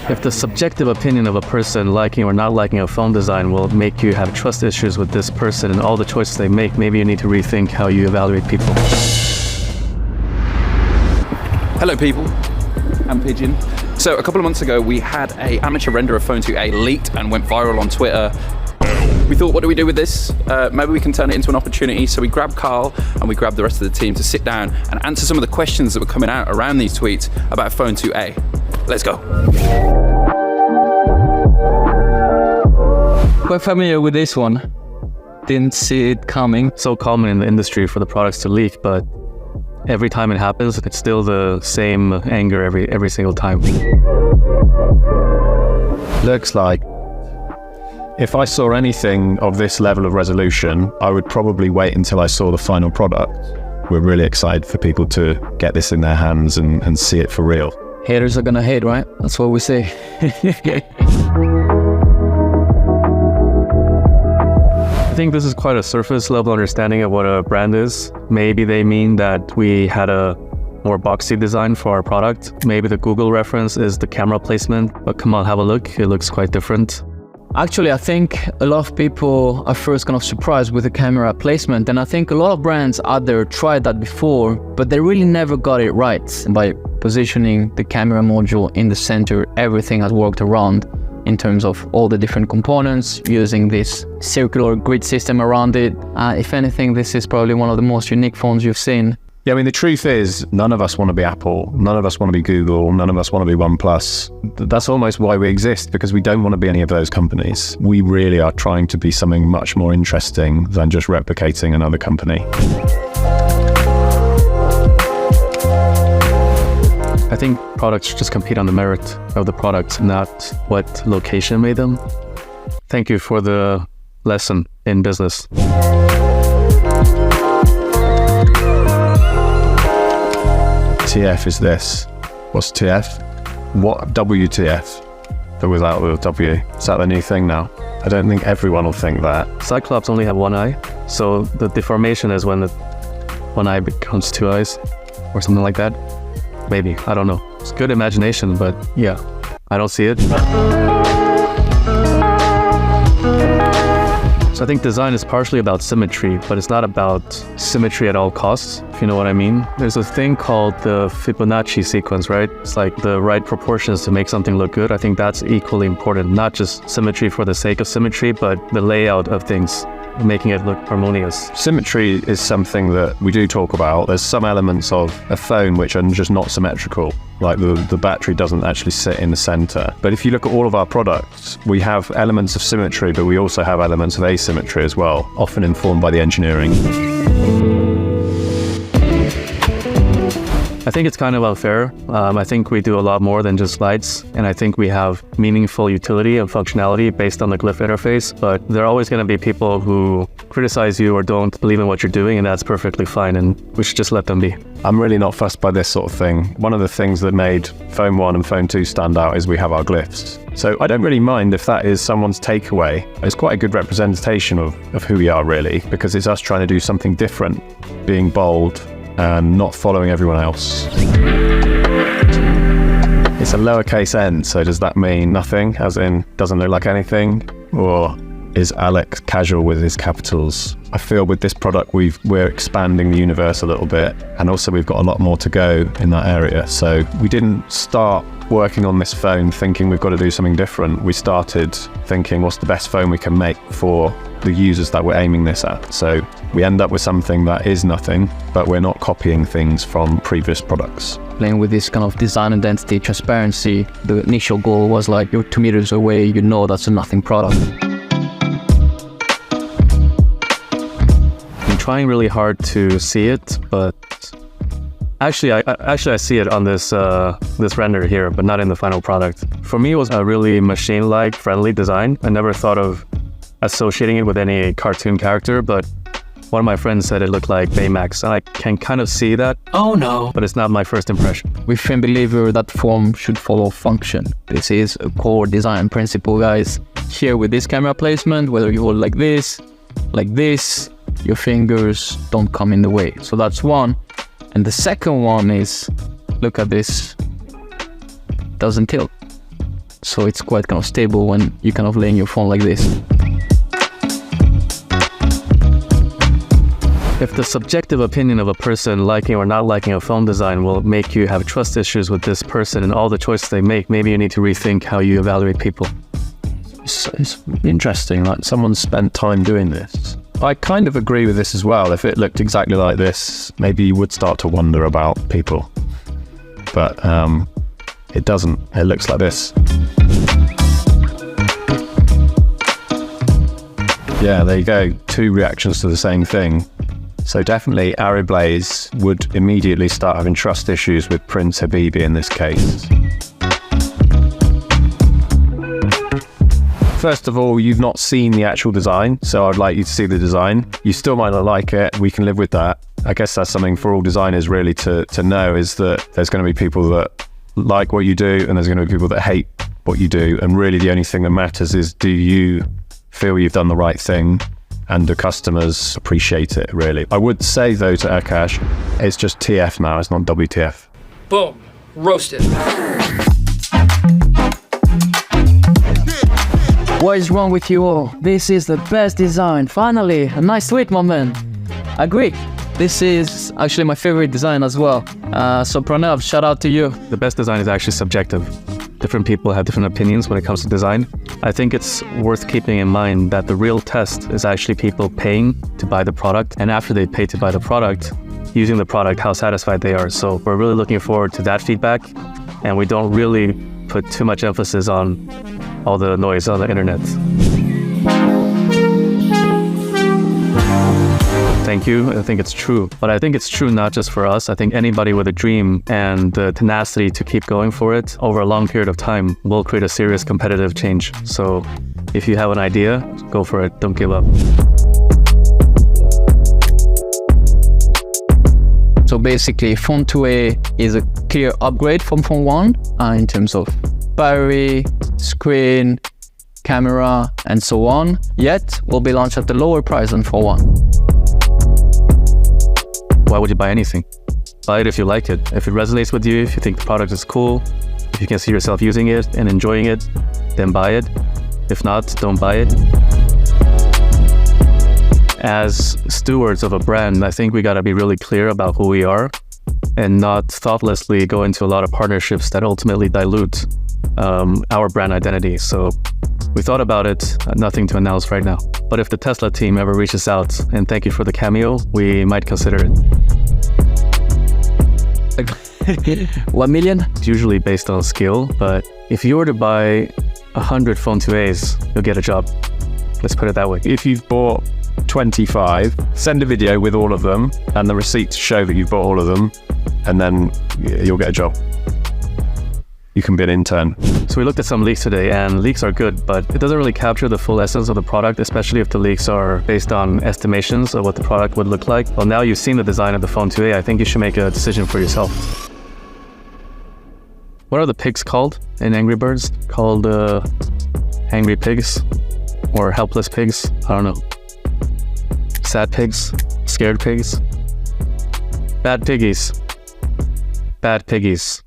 If the subjective opinion of a person liking or not liking a phone design will make you have trust issues with this person and all the choices they make, maybe you need to rethink how you evaluate people. Hello people, I'm Pigeon. So a couple of months ago we had an amateur render of Phone 2a leaked and went viral on Twitter. We thought, what do we do with this? Maybe we can turn it into an opportunity. So we grabbed Carl and we grabbed the rest of the team to sit down and answer some of the questions that were coming out around these tweets about Phone 2a. Let's go. Quite familiar with this one. Didn't see it coming. So common in the industry for the products to leak, but every time it happens, it's still the same anger every single time. Looks like if I saw anything of this level of resolution, I would probably wait until I saw the final product. We're really excited for people to get this in their hands and see it for real. Haters are gonna hate, right? That's what we say. I think this is quite a surface level understanding of what a brand is. Maybe they mean that we had a more boxy design for our product. Maybe the Google reference is the camera placement, but come on, have a look. It looks quite different. Actually, I think a lot of people are first kind of surprised with the camera placement, and I think a lot of brands out there tried that before, but they really never got it right. By positioning the camera module in the center, everything has worked around in terms of all the different components, using this circular grid system around it. If anything, this is probably one of the most unique phones you've seen. Yeah, I mean, the truth is, none of us want to be Apple, none of us want to be Google, none of us want to be OnePlus. That's almost why we exist, because we don't want to be any of those companies. We really are trying to be something much more interesting than just replicating another company. I think products should just compete on the merit of the product, not what location made them. Thank you for the lesson in business. TF is this. What's TF? What WTF? That was out with W. Is that the new thing now? I don't think everyone will think that. Cyclops only have one eye, so the deformation is when the one eye becomes two eyes, or something like that. Maybe, I don't know. It's good imagination, but yeah, I don't see it. So I think design is partially about symmetry, but it's not about symmetry at all costs, if you know what I mean. There's a thing called the Fibonacci sequence, right? It's like the right proportions to make something look good. I think that's equally important, not just symmetry for the sake of symmetry, but the layout of things, making it look harmonious. Symmetry is something that we do talk about. There's some elements of a phone which are just not symmetrical, like the battery doesn't actually sit in the center. But if you look at all of our products, we have elements of symmetry, but we also have elements of asymmetry as well, often informed by the engineering. I think it's kind of unfair. I think we do a lot more than just lights, and I think we have meaningful utility and functionality based on the glyph interface, but there are always going to be people who criticize you or don't believe in what you're doing, and that's perfectly fine, and we should just let them be. I'm really not fussed by this sort of thing. One of the things that made Phone 1 and Phone 2 stand out is we have our glyphs. So I don't really mind if that is someone's takeaway. It's quite a good representation of who we are, really, because it's us trying to do something different, being bold, and not following everyone else. It's a lowercase n, so does that mean nothing, as in doesn't look like anything? Or is Alex casual with his capitals? I feel with this product we're expanding the universe a little bit, and also we've got a lot more to go in that area. So we didn't start working on this phone thinking we've got to do something different. We started thinking what's the best phone we can make for the users that we're aiming this at. So we end up with something that is nothing, but we're not copying things from previous products. Playing with this kind of design identity, transparency, the initial goal was like, you're 2 meters away, you know that's a nothing product. I'm trying really hard to see it, but actually I see it on this this render here, but not in the final product. For me, it was a really machine-like friendly design. I never thought of associating it with any cartoon character, but one of my friends said it looked like Baymax, and I can kind of see that. Oh no! But it's not my first impression. We firm believer that form should follow function. This is a core design principle, guys. Here with this camera placement, whether you hold like this, your fingers don't come in the way. So that's one. And the second one is, look at this, doesn't tilt. so it's quite kind of stable when you kind of laying your phone like this. If the subjective opinion of a person liking or not liking a phone design will make you have trust issues with this person and all the choices they make, maybe you need to rethink how you evaluate people. It's interesting, like someone spent time doing this. I kind of agree with this as well. If it looked exactly like this, maybe you would start to wonder about people. But it doesn't. It looks like this. Yeah, there you go. 2 reactions to the same thing. So definitely Ariblaze would immediately start having trust issues with Prince Habibi in this case. First of all, you've not seen the actual design, so I'd like you to see the design. You still might not like it, we can live with that. I guess that's something for all designers really to know, is that there's going to be people that like what you do and there's going to be people that hate what you do, and really the only thing that matters is, do you feel you've done the right thing and the customers appreciate it, really. I would say though to Akash, it's just TF now, it's not WTF. Boom, roasted. What is wrong with you all? This is the best design. Finally, a nice tweet, my man. Agree. This is actually my favorite design as well. So Pranav, shout out to you. The best design is actually subjective. Different people have different opinions when it comes to design. I think it's worth keeping in mind that the real test is actually people paying to buy the product, and after they pay to buy the product, using the product, how satisfied they are. So we're really looking forward to that feedback, and we don't really put too much emphasis on all the noise on the internet. Thank you. I think it's true. But I think it's true not just for us. I think anybody with a dream and the tenacity to keep going for it over a long period of time will create a serious competitive change. So if you have an idea, go for it. Don't give up. So basically, Phone 2a is a clear upgrade from Phone 1 in terms of battery, screen, camera, and so on. Yet, will be launched at a lower price than Phone 1. Why would you buy anything? Buy it if you like it. If it resonates with you, if you think the product is cool, if you can see yourself using it and enjoying it, then buy it. If not, don't buy it. As stewards of a brand, I think we gotta be really clear about who we are and not thoughtlessly go into a lot of partnerships that ultimately dilute our brand identity. So we thought about it, nothing to announce right now. But if the Tesla team ever reaches out and thank you for the cameo, we might consider it. 1 million? It's usually based on skill, but if you were to buy 100 Phone 2a's, you'll get a job. Let's put it that way. If you've bought 25, send a video with all of them and the receipt to show that you've bought all of them, and then you'll get a job. You can be an intern. So we looked at some leaks today, and leaks are good, but it doesn't really capture the full essence of the product, especially if the leaks are based on estimations of what the product would look like. Well, now you've seen the design of the Phone 2a, I think you should make a decision for yourself. What are the pigs called in Angry Birds? Called angry pigs or helpless pigs? I don't know. Sad pigs? Scared pigs? Bad piggies. Bad piggies.